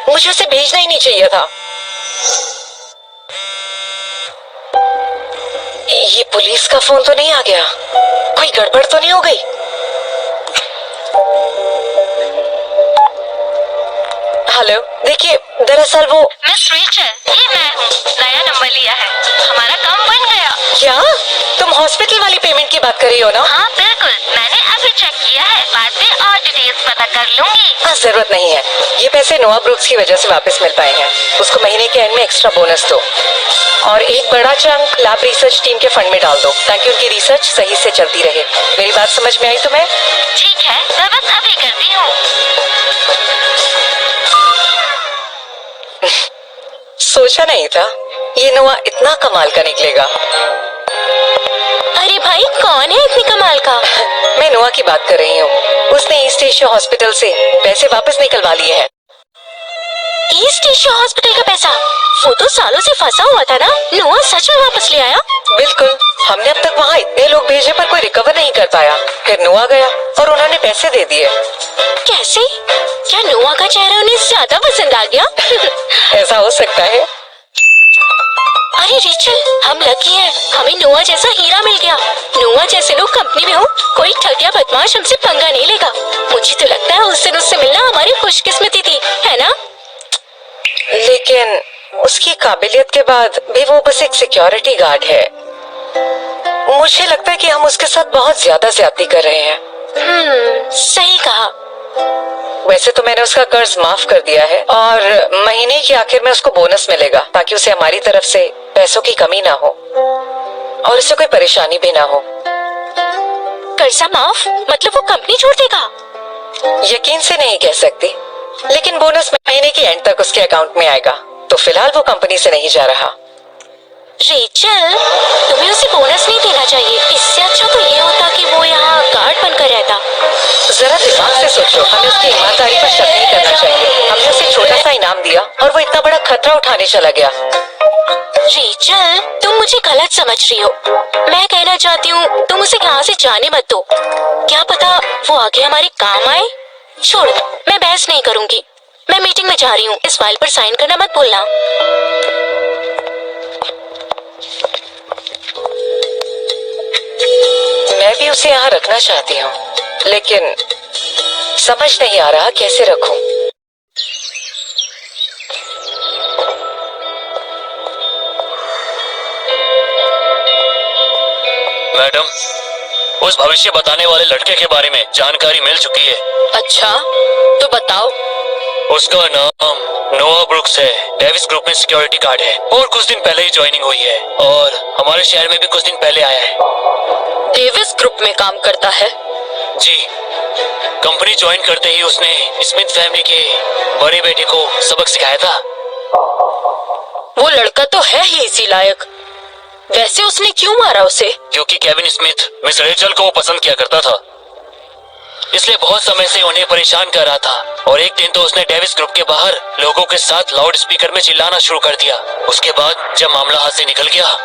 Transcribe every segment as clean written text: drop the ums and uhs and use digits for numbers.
मुझे उसे भेजना ही नहीं चाहिए था। ये पुलिस का फोन तो नहीं आ गया? कोई गड़बड़ तो नहीं हो गई? हेलो, देखिए दरअसल वो मिस रेचल, ये मैं हूँ। नया नंबर लिया है, हमारा काम बन गया। क्या तुम हॉस्पिटल वाली पेमेंट की बात कर रही हो ना? हाँ बिल्कुल, मैंने अभी चेक किया है, बाद में और डिटेल्स पता कर लूंगी। हाँ, जरूरत नहीं है। ये पैसे नोआ ब्रुक्स की वजह से वापस मिल पाए हैं। उसको महीने के एंड में एक्स्ट्रा बोनस दो और एक बड़ा चंक लैब रिसर्च टीम के फंड में डाल दो ताकि उनकी रिसर्च सही से चलती रहे। मेरी बात समझ में आई तुम्हें? ठीक है, मैं बस अभी करती हूँ। सोचा नहीं था ये नोआ इतना कमाल का निकलेगा। अरे भाई, कौन है इतनी कमाल का? मैं नोआ की बात कर रही हूँ। उसने ईस्ट एशिया हॉस्पिटल से पैसे वापस निकलवा लिए हैं। ईस्ट एशिया हॉस्पिटल का पैसा? वो तो सालों से फंसा हुआ था ना। नोआ सच में वापस ले आया? बिल्कुल। हमने अब तक वहाँ इतने लोग भेजे पर कोई रिकवर नहीं कर पाया। फिर नोआ गया और उन्होंने पैसे दे दिए। कैसे? क्या नोआ का चेहरा उन्हें ज्यादा पसंद आ गया? ऐसा हो सकता है। अरे रिचल, हम लकी हैं, हमें नोआ जैसा हीरा मिल गया। नोआ जैसे लोग कंपनी में हो, कोई ठग या बदमाश हमसे पंगा नहीं लेगा। मुझे तो लगता है उस दिन उससे मिलना हमारी खुशकिस्मती थी, है ना? लेकिन उसकी काबिलियत के बाद भी वो बस एक सिक्योरिटी गार्ड है। मुझे लगता है कि हम उसके साथ बहुत ज्यादा ज्यादती कर रहे हैं। सही कहा। वैसे तो मैंने उसका कर्ज माफ कर दिया है और महीने के आखिर में उसको बोनस मिलेगा ताकि उसे हमारी तरफ से पैसों की कमी ना हो और उसे कोई परेशानी भी ना हो। कर्जा माफ मतलब वो कंपनी छोड़ देगा? यकीन से नहीं कह सकती, लेकिन बोनस महीने के एंड तक उसके अकाउंट में आएगा। तो फिलहाल वो कंपनी से नहीं जा रहा। रेचल, तुम्हें उसे बोनस नहीं देना चाहिए। इससे अच्छा तो ये होता कि वो यहाँ गार्ड बनकर रहता। जरा दिमाग से सोचो, हमें उसकी ईमानदारी पर शक नहीं करना चाहिए। हमने उसे छोटा सा इनाम दिया और वो इतना बड़ा खतरा उठाने चला गया। रेचल, तुम मुझे गलत समझ रही हो। मैं कहना चाहती हूँ तुम उसे यहाँ से जाने मत दो। क्या पता वो आगे हमारे काम आए। छोड़ो, मैं बहस नहीं करूँगी। मैं मीटिंग में जा रही हूँ। इस फाइल पर साइन करना मत भूलना। मैं भी उसे यहाँ रखना चाहती हूँ, लेकिन समझ नहीं आ रहा कैसे रखूं। मैडम, उस भविष्य बताने वाले लड़के के बारे में जानकारी मिल चुकी है। अच्छा, तो बताओ। उसका नाम नोआ ब्रुक्स है। डेविस ग्रुप में सिक्योरिटी गार्ड है और कुछ दिन पहले ही ज्वाइनिंग हुई है और हमारे शहर में भी कुछ दिन पहले आया है। डेविस ग्रुप में काम करता है? जी, कंपनी ज्वाइन करते ही उसने स्मिथ फैमिली के बड़े बेटे को सबक सिखाया था। वो लड़का तो है ही इसी लायक। वैसे उसने क्यों मारा उसे? क्योंकि केविन स्मिथ मिस रेचल को पसंद किया करता था, इसलिए बहुत समय से उन्हें परेशान कर रहा था। और एक दिन तो उसने डेविस ग्रुप के बाहर लोगों के साथ लाउड स्पीकर में चिल्लाना शुरू कर दिया। उसके बाद जब मामला हाथ से निकल गया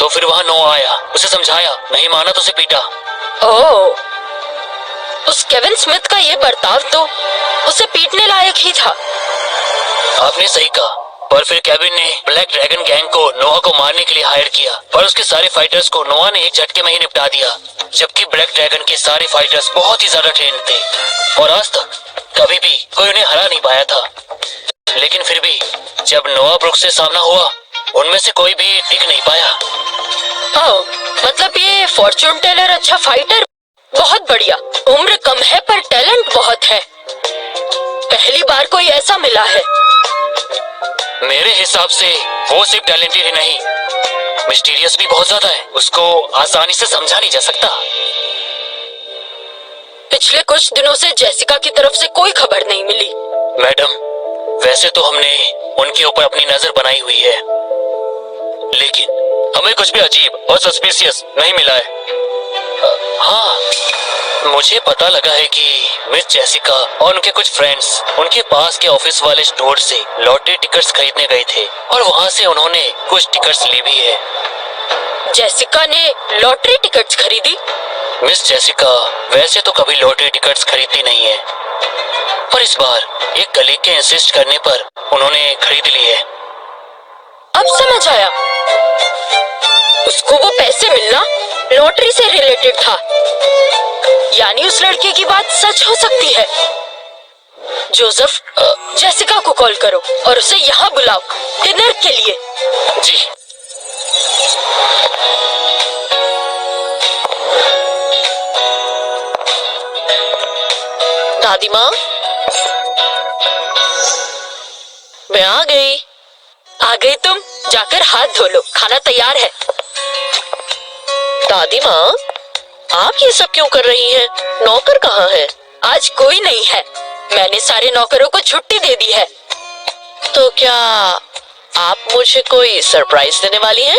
तो फिर वहाँ नोआ आया, उसे समझाया, नहीं माना तो उसे पीटा। ओह, उस केविन स्मिथ का ये बर्ताव तो उसे पीटने लायक ही था। आपने सही कहा, पर फिर केविन ने ब्लैक ड्रैगन गैंग को नोआ को मारने के लिए हायर किया, पर उसके सारे फाइटर्स को नोआ ने एक झटके में ही निपटा दिया। जबकि ब्लैक ड्रैगन के सारे फाइटर्स बहुत ही ज्यादा ट्रेंड थे और आज तक कभी भी कोई उन्हें हरा नहीं पाया था। लेकिन फिर भी जब नोआ ब्रुक्स से सामना हुआ, उनमें से कोई भी टिक नहीं पाया। ओह, मतलब ये फॉर्चून टेलर अच्छा फाइटर? बहुत बढ़िया। उम्र कम है पर टैलेंट बहुत है। पहली बार कोई ऐसा मिला है। मेरे हिसाब से वो सिर्फ टैलेंटेड ही नहीं, मिस्टीरियस भी बहुत ज्यादा है। उसको आसानी से समझा नहीं जा सकता। पिछले कुछ दिनों से जेसिका की तरफ से कोई खबर नहीं मिली। मैडम, वैसे तो हमने उनके ऊपर अपनी नजर बनाई हुई है, लेकिन हमें कुछ भी अजीब और सस्पिशियस नहीं मिला है। हाँ, मुझे पता लगा है कि मिस जेसिका और उनके कुछ फ्रेंड्स उनके पास के ऑफिस वाले स्टोर से लॉटरी टिकट्स खरीदने गए थे और वहाँ से उन्होंने कुछ टिकट्स ली भी है। जेसिका ने लॉटरी टिकट्स खरीदी? मिस जेसिका वैसे तो कभी लॉटरी टिकट्स खरीदती नहीं है, और इस बार एक कलीग के इंसिस्ट करने पर उन्होंने खरीद ली है। अब समझ आया, उसको वो पैसे मिलना लॉटरी से रिलेटेड था। यानी उस लड़के की बात सच हो सकती है। जोसेफ, जेसिका को कॉल करो और उसे यहाँ बुलाओ डिनर के लिए। जी। दादी माँ, मैं आ गई। आ गई तुम? जाकर हाथ धो लो, खाना तैयार है। दादी माँ, आप ये सब क्यों कर रही हैं? नौकर कहाँ है? आज कोई नहीं है, मैंने सारे नौकरों को छुट्टी दे दी है। तो क्या आप मुझे कोई सरप्राइज देने वाली हैं?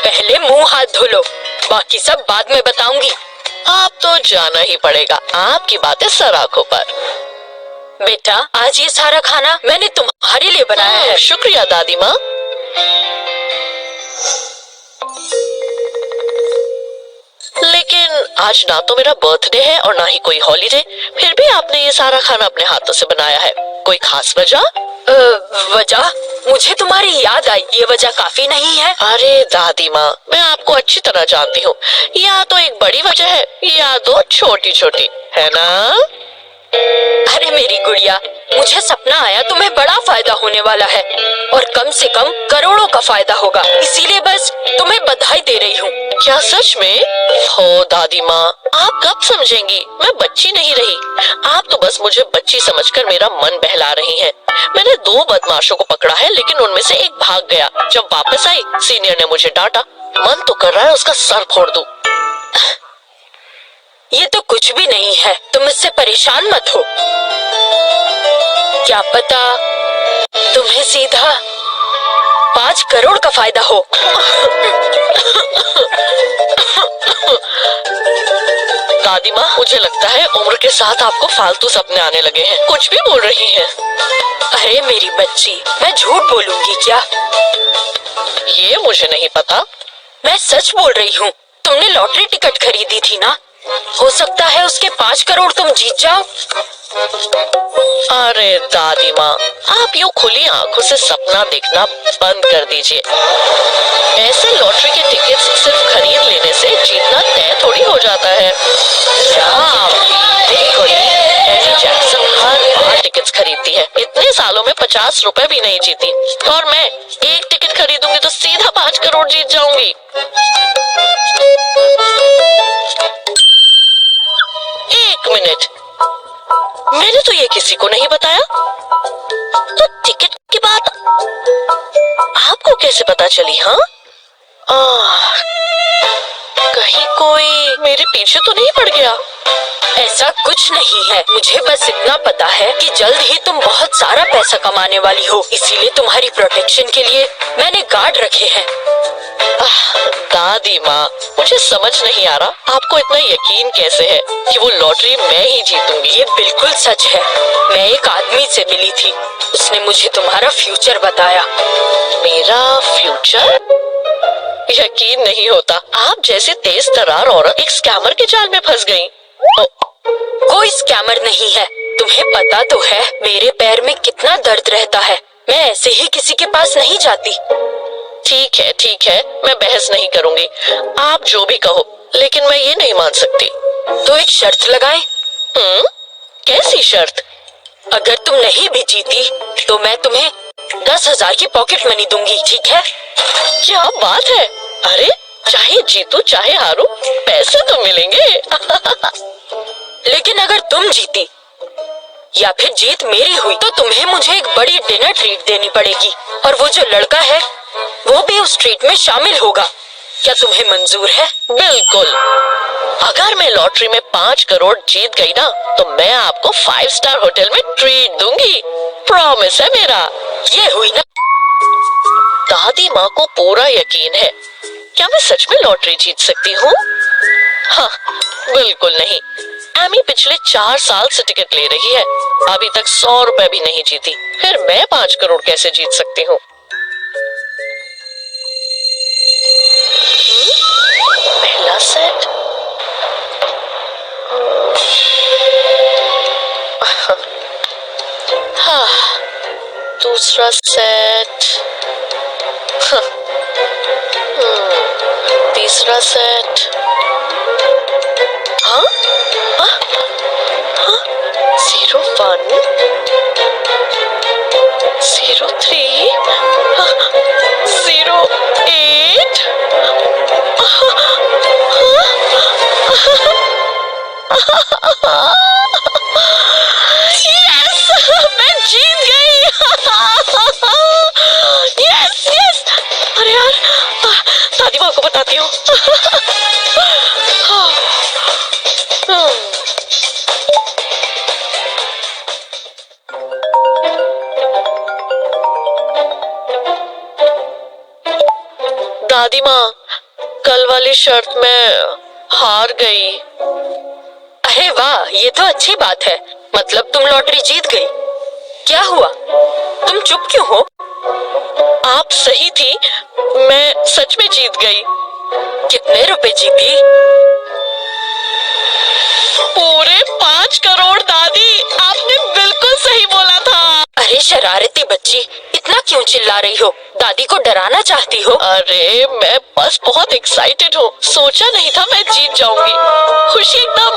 पहले मुंह हाथ धो लो, बाकी सब बाद में बताऊंगी। आप तो जाना ही पड़ेगा, आपकी बातें सर आंखों पर। बेटा, आज ये सारा खाना मैंने तुम्हारे लिए बनाया है। शुक्रिया दादी माँ। लेकिन आज ना तो मेरा बर्थडे है और ना ही कोई हॉलीडे, फिर भी आपने ये सारा खाना अपने हाथों से बनाया है। कोई खास वजह? वजह? मुझे तुम्हारी याद आई, ये वजह काफी नहीं है। अरे दादी माँ, मैं आपको अच्छी तरह जानती हूँ, या तो एक बड़ी वजह है या दो छोटी छोटी, है ना? अरे मेरी गुड़िया, मुझे सपना आया तुम्हें बड़ा फायदा होने वाला है और कम से कम करोड़ों का फायदा होगा, इसीलिए बस तुम्हें बधाई दे रही हूँ। क्या सच में? हो दादी माँ, आप कब समझेंगी? मैं बच्ची नहीं रही। आप तो बस मुझे बच्ची समझकर मेरा मन बहला रही हैं। मैंने 2 बदमाशों को पकड़ा है, लेकिन उनमें से एक भाग गया। जब वापस आई, सीनियर ने मुझे डांटा। मन तो कर रहा है उसका सर फोड़ दूं। ये तो कुछ भी नहीं है, तुम इससे परेशान मत हो। क्या पता तुम्हें सीधा 5 करोड़ का फायदा हो। दादी माँ, मुझे लगता है उम्र के साथ आपको फालतू सपने आने लगे हैं। कुछ भी बोल रही हैं। अरे मेरी बच्ची, मैं झूठ बोलूंगी क्या? ये मुझे नहीं पता। मैं सच बोल रही हूँ। तुमने लॉटरी टिकट खरीदी थी ना, हो सकता है उसके 5 करोड़ तुम जीत जाओ। अरे दादी माँ, आप यूँ खुली आंखों से सपना देखना बंद कर दीजिए। ऐसे लॉटरी के टिकट्स सिर्फ खरीद लेने से जीतना तय थोड़ी हो जाता है। एमी जैक्सन हर बार टिकट्स खरीदती है, इतने सालों में 50 रुपए भी नहीं जीती, और मैं एक टिकट खरीदूंगी तो सीधा 5 करोड़ जीत जाऊंगी। एक मिनट, मैंने तो ये किसी को नहीं बताया। तो टिकट की बात आपको कैसे पता चली? हाँ, कहीं कोई मेरे पीछे तो नहीं पड़ गया? ऐसा कुछ नहीं है, मुझे बस इतना पता है कि जल्द ही तुम बहुत सारा पैसा कमाने वाली हो, इसीलिए तुम्हारी प्रोटेक्शन के लिए मैंने गार्ड रखे हैं। दादी माँ, मुझे समझ नहीं आ रहा आपको इतना यकीन कैसे है कि वो लॉटरी मैं ही जीतूंगी। ये बिल्कुल सच है। मैं एक आदमी से मिली थी, उसने मुझे तुम्हारा फ्यूचर बताया। मेरा फ्यूचर? यकीन नहीं होता, आप जैसी तेज तर्रार औरत एक स्कैमर के जाल में फंस गई। कोई स्कैमर नहीं है, तुम्हें पता तो है मेरे पैर में कितना दर्द रहता है। मैं ऐसे ही किसी के पास नहीं जाती। ठीक है, मैं बहस नहीं करूंगी, आप जो भी कहो, लेकिन मैं ये नहीं मान सकती। तो एक शर्त लगाएं? कैसी शर्त? अगर तुम नहीं भी जीती तो मैं तुम्हें 10,000 की पॉकेट मनी दूंगी, ठीक है? क्या बात है! अरे, चाहे जीतू चाहे हारू, पैसे तो मिलेंगे। लेकिन अगर तुम जीती या फिर जीत मेरी हुई तो तुम्हें मुझे एक बड़ी डिनर ट्रीट देनी पड़ेगी, और वो जो लड़का है वो भी उस ट्रीट में शामिल होगा। क्या तुम्हें मंजूर है? बिल्कुल। अगर मैं लॉटरी में 5 करोड़ जीत गई ना, तो मैं आपको 5 स्टार होटल में ट्रीट दूंगी, प्रॉमिस है मेरा। ये हुई ना? दादी माँ को पूरा यकीन है। क्या मैं सच में लॉटरी जीत सकती हूँ? हाँ, बिल्कुल नहीं। एमी पिछले 4 साल से टिकट ले रही है, अभी तक 100 रुपए भी नहीं जीती, फिर मैं 5 करोड़ कैसे जीत सकती हूँ? पहला सेट, दूसरा सेट, तीसरा सेट। हाँ? हाँ? हाँ? 01 03 08। यस, मैं जीत गई। Yes yes. अरे यार, दादी माँ को बताती हूँ। दादी माँ, कल वाली शर्त में हार गई। अरे वाह, ये तो अच्छी बात है। मतलब तुम लॉटरी जीत गई। क्या हुआ? तुम चुप क्यों हो? आप सही थी, मैं सच में जीत गई। कितने रुपए जीती? पूरे 5 करोड़ दादी, आपने बिल्कुल सही बोला था। अरे शरारती बच्ची, इतना क्यों चिल्ला रही हो? दादी को डराना चाहती हो? अरे मैं बस बहुत एक्साइटेड हूँ। सोचा नहीं था मैं जीत जाऊंगी। खुशी एकदम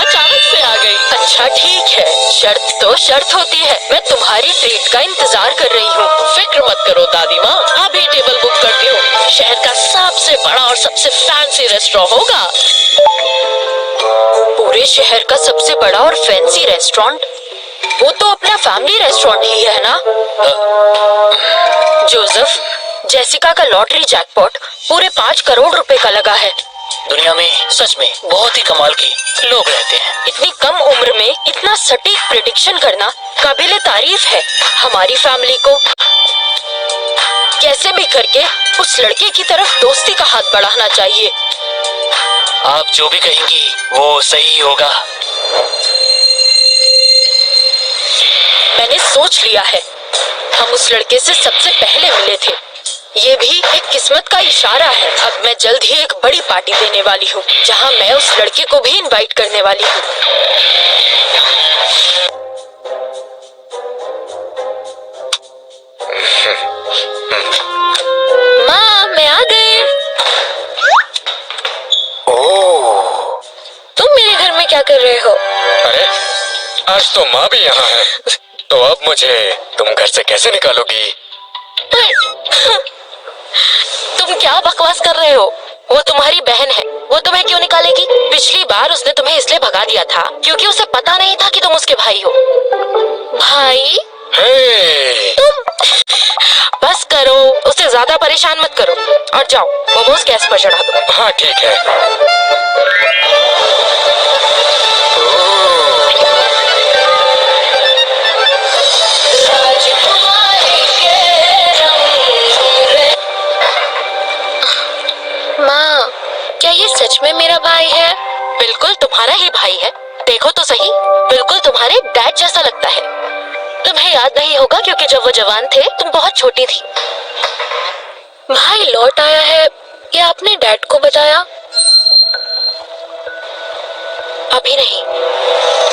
अचानक से आ गई। अच्छा ठीक है, शर्त तो शर्त होती है। मैं तुम्हारी ट्रीट का इंतजार कर रही हूँ। फिक्र मत करो दादी माँ, अभी टेबल बुक करती हूँ। शहर का सबसे बड़ा और सबसे फैंसी रेस्टोरेंट होगा। पूरे शहर का सबसे बड़ा और फैंसी रेस्टोरेंट? वो तो अपना फैमिली रेस्टोरेंट ही है ना? जोसेफ, जेसिका का लॉटरी जैकपॉट पूरे 5 करोड़ रुपए का लगा है। दुनिया में सच में बहुत ही कमाल के लोग रहते हैं। इतनी कम उम्र में इतना सटीक प्रेडिक्शन करना काबिले तारीफ है। हमारी फैमिली को कैसे भी करके उस लड़के की तरफ दोस्ती का हाथ बढ़ाना चाहिए। आप जो भी कहेंगी वो सही होगा। मैंने सोच लिया है, हम उस लड़के से सबसे पहले मिले थे। ये भी एक किस्मत का इशारा है। अब मैं जल्द ही एक बड़ी पार्टी देने वाली हूँ, जहाँ मैं उस लड़के को भी इनवाइट करने वाली हूँ। माँ, मैं आ गई। ओह, तुम मेरे घर में क्या कर रहे हो? अरे आज तो माँ भी यहाँ है, तो अब मुझे तुम घर से कैसे निकालोगी? तुम क्या बकवास कर रहे हो? वो तुम्हारी बहन है, वो तुम्हें क्यों निकालेगी? पिछली बार उसने तुम्हें इसलिए भगा दिया था क्योंकि उसे पता नहीं था कि तुम उसके भाई हो। भाई? हे! तुम बस करो, उसे ज्यादा परेशान मत करो और जाओ मोमोज गैस पर चढ़ा दो। हाँ ठीक है। माँ, क्या ये सच में मेरा भाई है? बिल्कुल तुम्हारा ही भाई है। देखो तो सही, बिल्कुल तुम्हारे डैड जैसा लगता है। तुम्हें याद नहीं होगा क्योंकि जब वो जवान थे तुम बहुत छोटी थी। भाई लौट आया है, ये आपने डैड को बताया? अभी नहीं,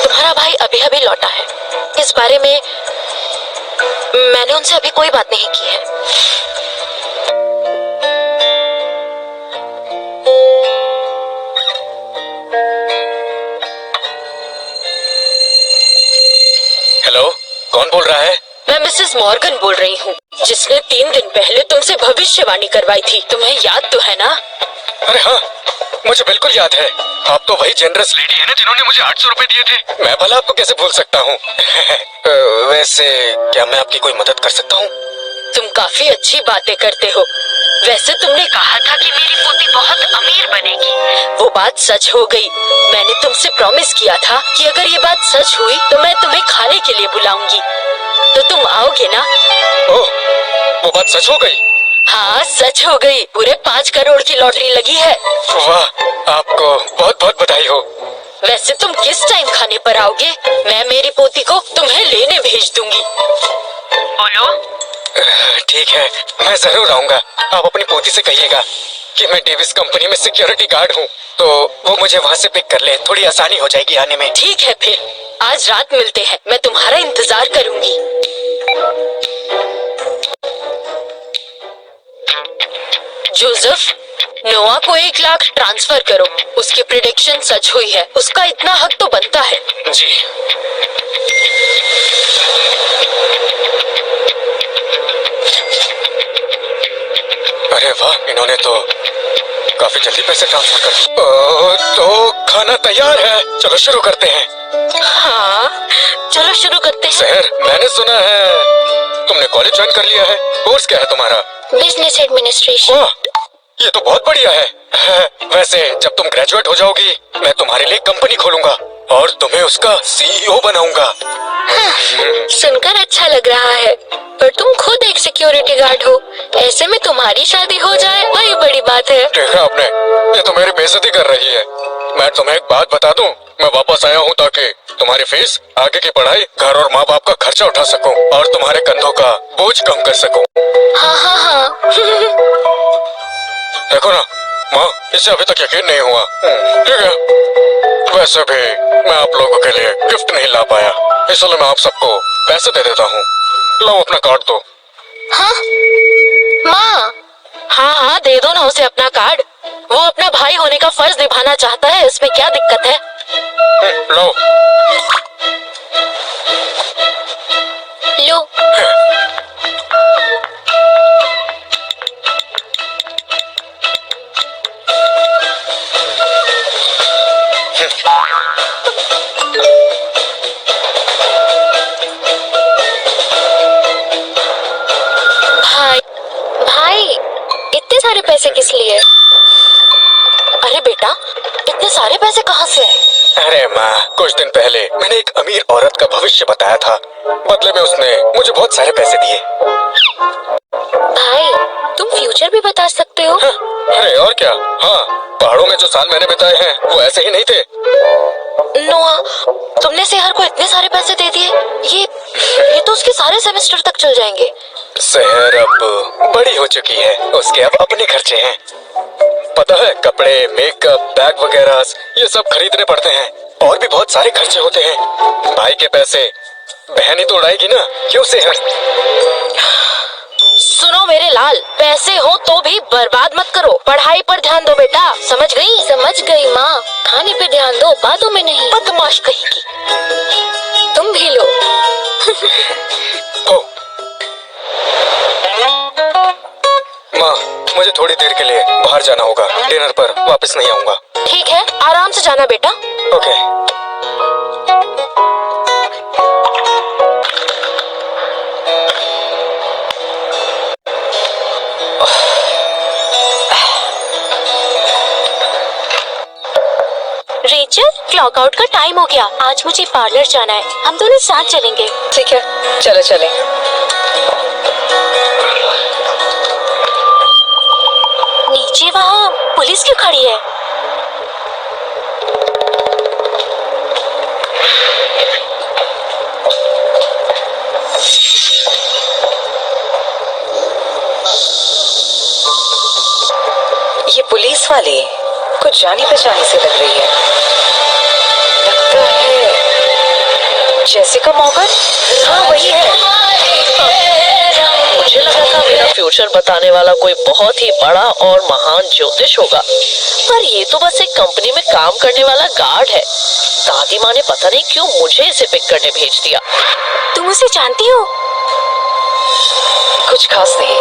तुम्हारा भाई अभी अभी लौटा है। इस बारे में मैंने उनसे अभी कोई बात नहीं की है। हेलो, कौन बोल रहा है? मैं मिसेस मॉर्गन बोल रही हूँ, जिसने 3 दिन पहले तुमसे भविष्यवाणी करवाई थी। तुम्हें याद तो है ना? अरे हाँ, मुझे बिल्कुल याद है। आप तो वही जनरस लेडी है ना जिन्होंने मुझे 800 रुपए दिए थे। मैं भला आपको कैसे भूल सकता हूँ? वैसे क्या मैं आपकी कोई मदद कर सकता हूँ? तुम काफी अच्छी बातें करते हो। वैसे तुमने कहा था कि मेरी पोती बहुत अमीर बनेगी। वो बात सच हो गई। मैंने तुमसे प्रॉमिस किया था कि अगर ये बात सच हुई तो मैं तुम्हें खाने के लिए बुलाऊंगी। तो तुम आओगे ना? ओह, वो बात सच हो गई? हाँ सच हो गई। पूरे 5 करोड़ की लॉटरी लगी है। वाह, आपको बहुत बहुत बधाई हो। वैसे तुम किस टाइम खाने पर आओगे? मैं मेरी पोती को तुम्हें लेने भेज दूंगी। बोलो। ठीक है, मैं जरूर आऊंगा। आप अपनी पोती से कहिएगा कि मैं डेविस कंपनी में सिक्योरिटी गार्ड हूँ, तो वो मुझे वहाँ से पिक कर ले। थोड़ी आसानी हो जाएगी आने में। ठीक है फिर आज रात मिलते हैं। मैं तुम्हारा इंतजार करूंगी। यूसुफ, नोआ को 1 लाख ट्रांसफर करो। उसकी प्रिडिक्शन सच हुई है, उसका इतना हक तो बनता है। जी। अरे वाह, इन्होंने तो काफी जल्दी पैसे ट्रांसफर कर दिए। तो खाना तैयार है, चलो शुरू करते हैं। हाँ, चलो शुरू करते हैं। सहर, मैंने सुना है तुमने कॉलेज ज्वाइन कर लिया है। कोर्स क्या है तुम्हारा? Business administration. वाह, ये तो बहुत बढ़िया है। वैसे जब तुम ग्रेजुएट हो जाओगी, मैं तुम्हारे लिए कंपनी खोलूंगा और तुम्हें उसका सीईओ बनाऊंगा। सुनकर अच्छा लग रहा है, पर तुम खुद एक सिक्योरिटी गार्ड हो। ऐसे में तुम्हारी शादी हो जाए वही बड़ी बात है। देखा आपने, ये तो मेरी बेइज्जती कर रही है। मैं तुम्हें एक बात बता दूं, मैं वापस आया हूँ ताकि तुम्हारी फीस, आगे की पढ़ाई, घर और माँ बाप का खर्चा उठा सकूं और तुम्हारे कंधों का बोझ कम कर सकूं। हाँ हाँ हाँ। देखो ना माँ, इसे अभी तक यकीन नहीं हुआ। ठीक है, वैसे भी मैं आप लोगों के लिए गिफ्ट नहीं ला पाया, इसलिए मैं आप सबको पैसे दे देता हूँ। लो अपना कार्ड दो। हाँ माँ, हाँ हाँ दे दो ना उसे अपना कार्ड। वो अपना भाई होने का फर्ज निभाना चाहता है, इसमें क्या दिक्कत है। लो। लो। भाई भाई, इतने सारे पैसे किस लिए? अरे बेटा, इतने सारे पैसे कहाँ से आए? अरे माँ, कुछ दिन पहले मैंने एक अमीर औरत का भविष्य बताया था, बदले में उसने मुझे बहुत सारे पैसे दिए। भाई, तुम फ्यूचर भी बता सकते हो। हाँ, अरे और क्या। हाँ, पहाड़ों में जो साल मैंने बिताए हैं वो ऐसे ही नहीं थे। नोआ, तुमने सेहर को इतने सारे पैसे दे दिए, ये तो उसके सारे सेमेस्टर तक चल जाएंगे। सहर अब बड़ी हो चुकी है, उसके अब अपने खर्चे हैं। पता है, कपड़े, मेकअप, बैग वगैरह ये सब खरीदने पड़ते हैं और भी बहुत सारे खर्चे होते हैं। भाई के पैसे बहन ही तो उड़ाएगी ना, क्यों सहर? सुनो मेरे लाल, पैसे हो तो भी बर्बाद मत करो। पढ़ाई पर ध्यान दो बेटा, समझ गई? समझ गई माँ, खाने पे ध्यान दो, बातों में नहीं। बदमाश कहेगी। तुम भी लो। ओ। माँ, मुझे थोड़ी देर के लिए बाहर जाना होगा, डिनर पर वापस नहीं आऊंगा। ठीक है, आराम से जाना बेटा। ओके। रेचल, क्लॉक आउट का टाइम हो गया। आज मुझे पार्लर जाना है, हम दोनों साथ चलेंगे। ठीक है, चलो चलें। नीचे वहाँ पुलिस क्यों खड़ी है? ये पुलिस वाली कुछ जानी पहचानी से लग रही है। लगता है जेसिका मॉर्गन। हाँ वही है। मुझे लगा था मेरा फ्यूचर बताने वाला कोई बहुत ही बड़ा और महान ज्योतिष होगा, पर ये तो बस एक कंपनी में काम करने वाला गार्ड है। दादी माँ ने पता नहीं क्यों मुझे इसे पिक करने भेज दिया। तुम उसे जानती हो? कुछ खास नहीं,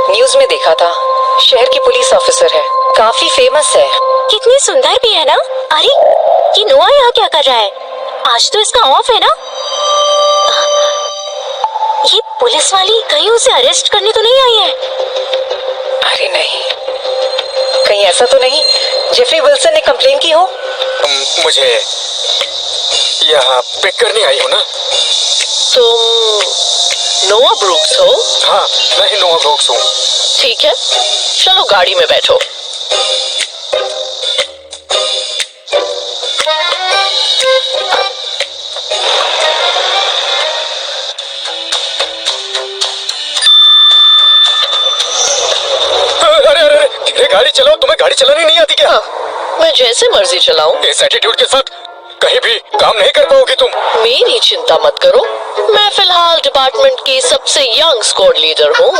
न्यूज में देखा था। शहर की पुलिस ऑफिसर है, काफी फेमस है। कितनी सुंदर भी है ना। अरे, ये नोआ यहाँ क्या कर रहा है? आज तो इसका ऑफ है ना। ये पुलिस वाली कहीं उसे अरेस्ट करने तो नहीं आई है? अरे नहीं, कहीं ऐसा तो नहीं जेफरी विल्सन ने कंप्लेन की हो? मुझे यहाँ पिक करने आई हो ना? तुम नोआ ब्रूक्स हो? हाँ, मैं ही नोआ ब्रूक्स हूँ। ठीक है, चलो गाड़ी में बैठो। अरे, धीरे गाड़ी चलाओ, तुम्हें गाड़ी चलानी नहीं आती क्या? मैं जैसे मर्जी चलाऊं। इस एटीट्यूड के साथ कहीं भी काम नहीं कर पाओगी तुम। मेरी चिंता मत करो, मैं फिलहाल डिपार्टमेंट की सबसे यंग स्क्वाड लीडर हूँ।